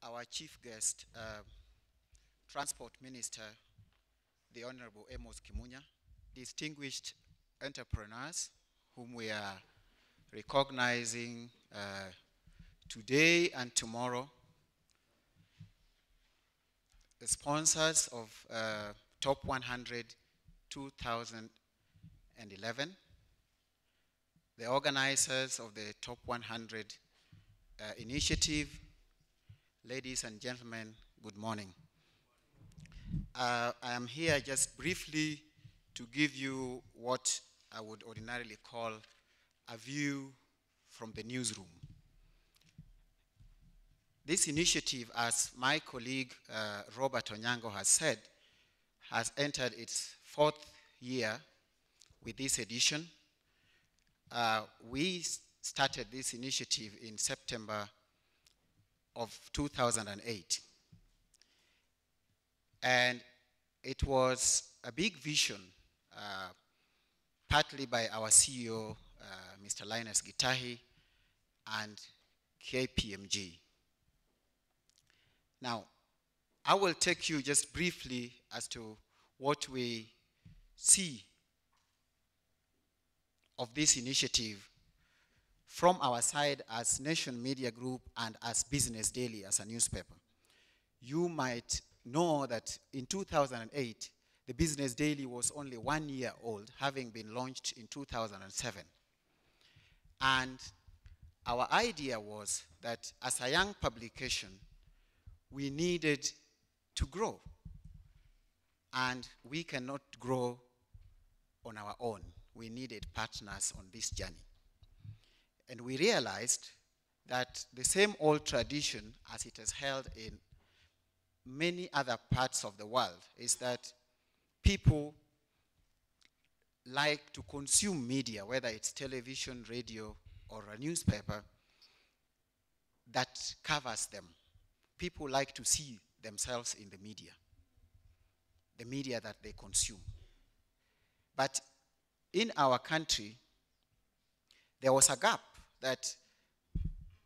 our chief guest, Transport Minister, the Honorable Amos Kimunya, distinguished entrepreneurs whom we are recognizing today and tomorrow, the sponsors of Top 100 2011, the organizers of the Top 100 initiative. Ladies and gentlemen, good morning. I am here just briefly to give you what I would ordinarily call a view from the newsroom. This initiative, as my colleague Robert Onyango has said, has entered its 4th year with this edition. We started this initiative in September of 2008. And it was a big vision, partly by our CEO, Mr. Linus Gitahi, and KPMG. Now, I will take you just briefly as to what we see of this initiative from our side as Nation Media Group and as Business Daily as a newspaper. You might know that in 2008, the Business Daily was only 1 year old, having been launched in 2007. And our idea was that as a young publication, we needed to grow. And we cannot grow on our own. We needed partners on this journey. And we realized that the same old tradition as it is held in many other parts of the world is that people like to consume media, whether it's television, radio, or a newspaper, that covers them. People like to see themselves in the media that they consume. But in our country, there was a gap that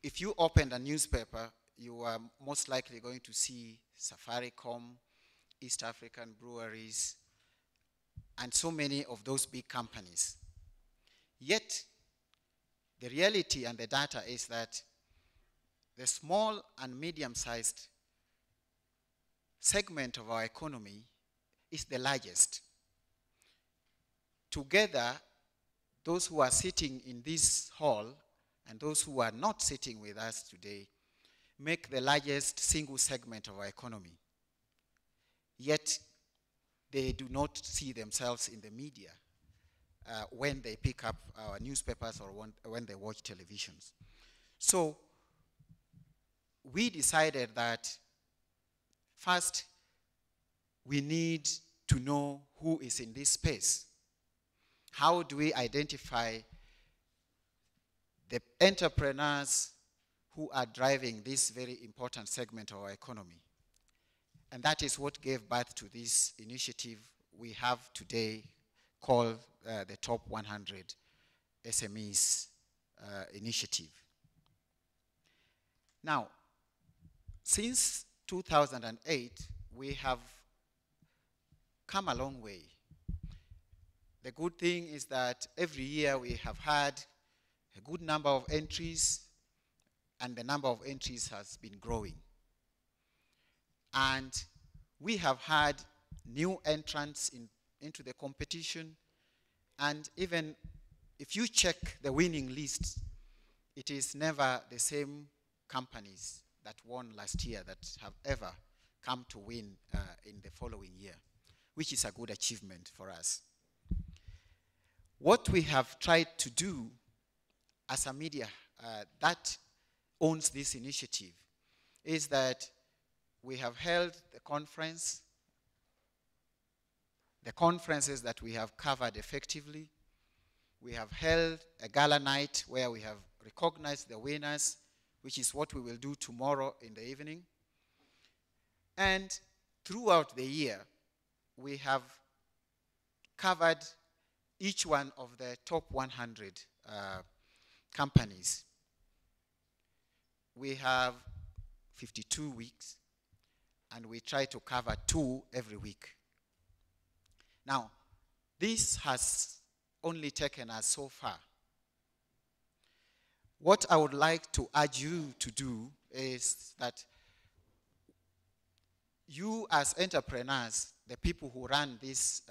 if you opened a newspaper, you are most likely going to see Safaricom, East African breweries, and so many of those big companies. Yet, the reality and the data is that the small and medium-sized segment of our economy is the largest. Together, those who are sitting in this hall and those who are not sitting with us today make the largest single segment of our economy. Yet, they do not see themselves in the media when they pick up our newspapers or when they watch televisions. So, we decided that first, we need to know who is in this space. How do we identify the entrepreneurs who are driving this very important segment of our economy? And that is what gave birth to this initiative we have today called the Top 100 SMEs initiative. Now, since 2008, we have come a long way. The good thing is that every year we have had a good number of entries, and the number of entries has been growing. And we have had new entrants into the competition, and even if you check the winning list, it is never the same companies that won last year that have ever come to win in the following year, which is a good achievement for us. What we have tried to do as a media that owns this initiative is that we have held the conferences that we have covered effectively. We have held a gala night where we have recognized the winners, which is what we will do tomorrow in the evening. And throughout the year, we have covered each one of the top 100 companies. We have 52 weeks, and we try to cover 2 every week. Now, this has only taken us so far. What I would like to urge you to do is that you as entrepreneurs, the people who run these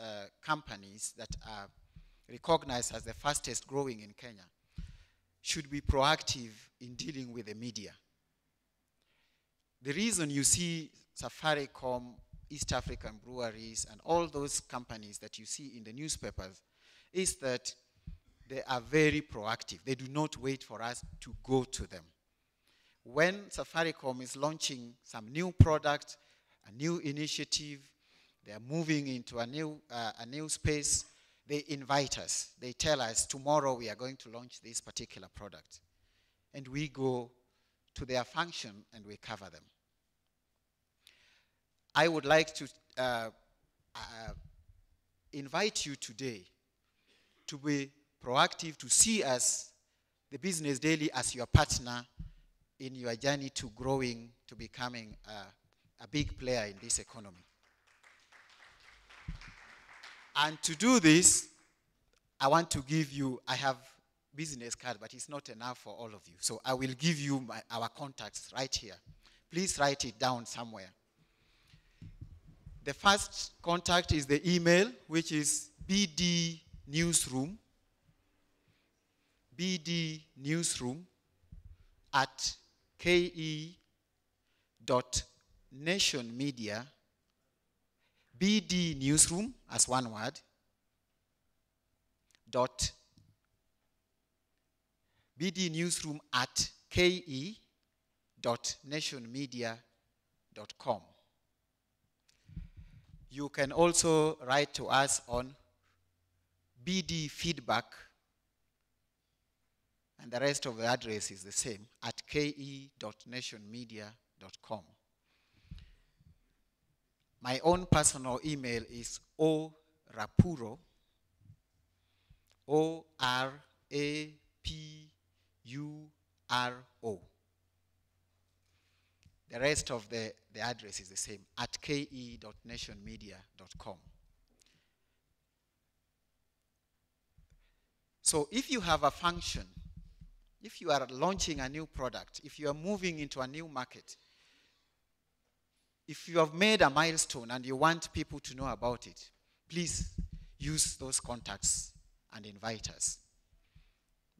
companies that are recognized as the fastest growing in Kenya, should be proactive in dealing with the media. The reason you see Safaricom, East African breweries, and all those companies that you see in the newspapers is that they are very proactive. They do not wait for us to go to them. When Safaricom is launching some new product, a new initiative, they are moving into a new space, they invite us. They tell us, tomorrow we are going to launch this particular product. And we go to their function and we cover them. I would like to invite you today to be proactive, to see us, the Business Daily, as your partner in your journey to growing, to becoming a big player in this economy. And to do this, I want to give you, I have business card, but it's not enough for all of you. So I will give you our contacts right here. Please write it down somewhere. The first contact is the email, which is bdnewsroom@ke.nationmedia, bdnewsroom as one word, bdnewsroom@ke.nationmedia.com. You can also write to us on bdfeedback, and the rest of the address is the same, at ke.nationmedia.com. My own personal email is orapuro, ORAPURO. The rest of the address is the same, at ke.nationmedia.com. So if you have a function, if you are launching a new product, if you are moving into a new market, if you have made a milestone and you want people to know about it, please use those contacts and invite us.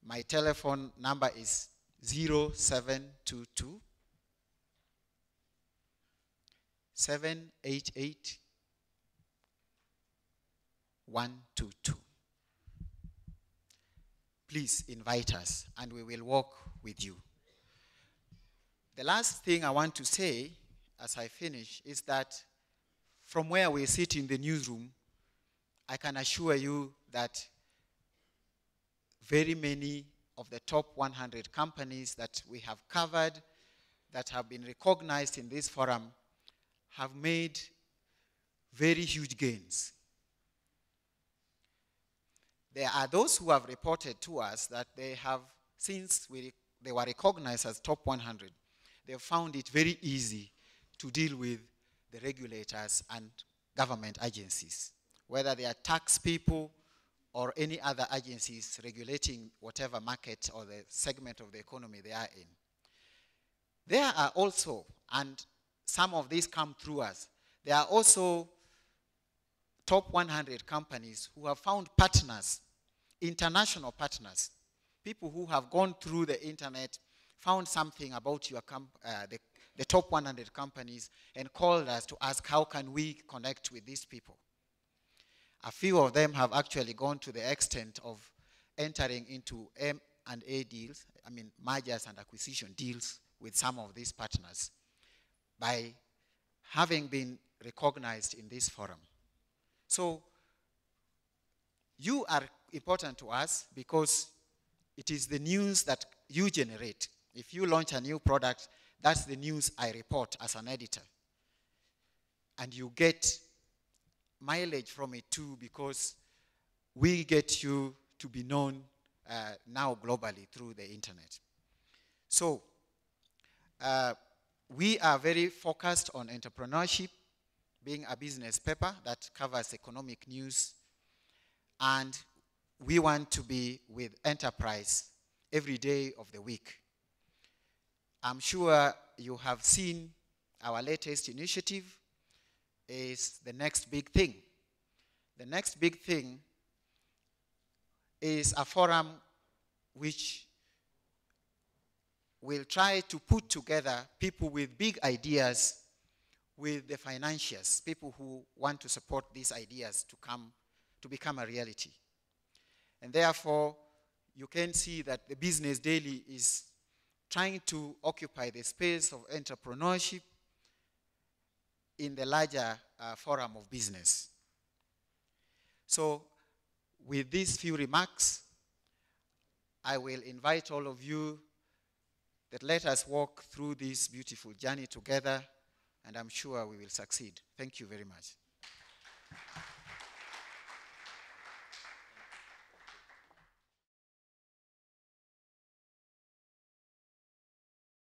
My telephone number is 0722 788 122. Please invite us and we will work with you. The last thing I want to say as I finish is that from where we sit in the newsroom, I can assure you that very many of the top 100 companies that we have covered, that have been recognized in this forum, have made very huge gains. There are those who have reported to us that they have, since they were recognized as top 100, they have found it very easy to deal with the regulators and government agencies, whether they are tax people or any other agencies regulating whatever market or the segment of the economy they are in. There are also, and some of these come through us, there are also top 100 companies who have found partners, international partners, people who have gone through the internet, found something about your the top 100 companies and called us to ask how can we connect with these people. A few of them have actually gone to the extent of entering into M&A deals, mergers and acquisition deals with some of these partners by having been recognized in this forum. So you are important to us because it is the news that you generate. If you launch a new product, that's the news I report as an editor. And you get mileage from it too, because we get you to be known now globally through the internet. So We are very focused on entrepreneurship, being a business paper that covers economic news, and we want to be with enterprise every day of the week. I'm sure you have seen our latest initiative is the next big thing. The next big thing is a forum which will try to put together people with big ideas with the financiers, people who want to support these ideas to become a reality. And therefore, you can see that the Business Daily is trying to occupy the space of entrepreneurship in the larger forum of business. So, with these few remarks, I will invite all of you that let us walk through this beautiful journey together, and I'm sure we will succeed. Thank you very much.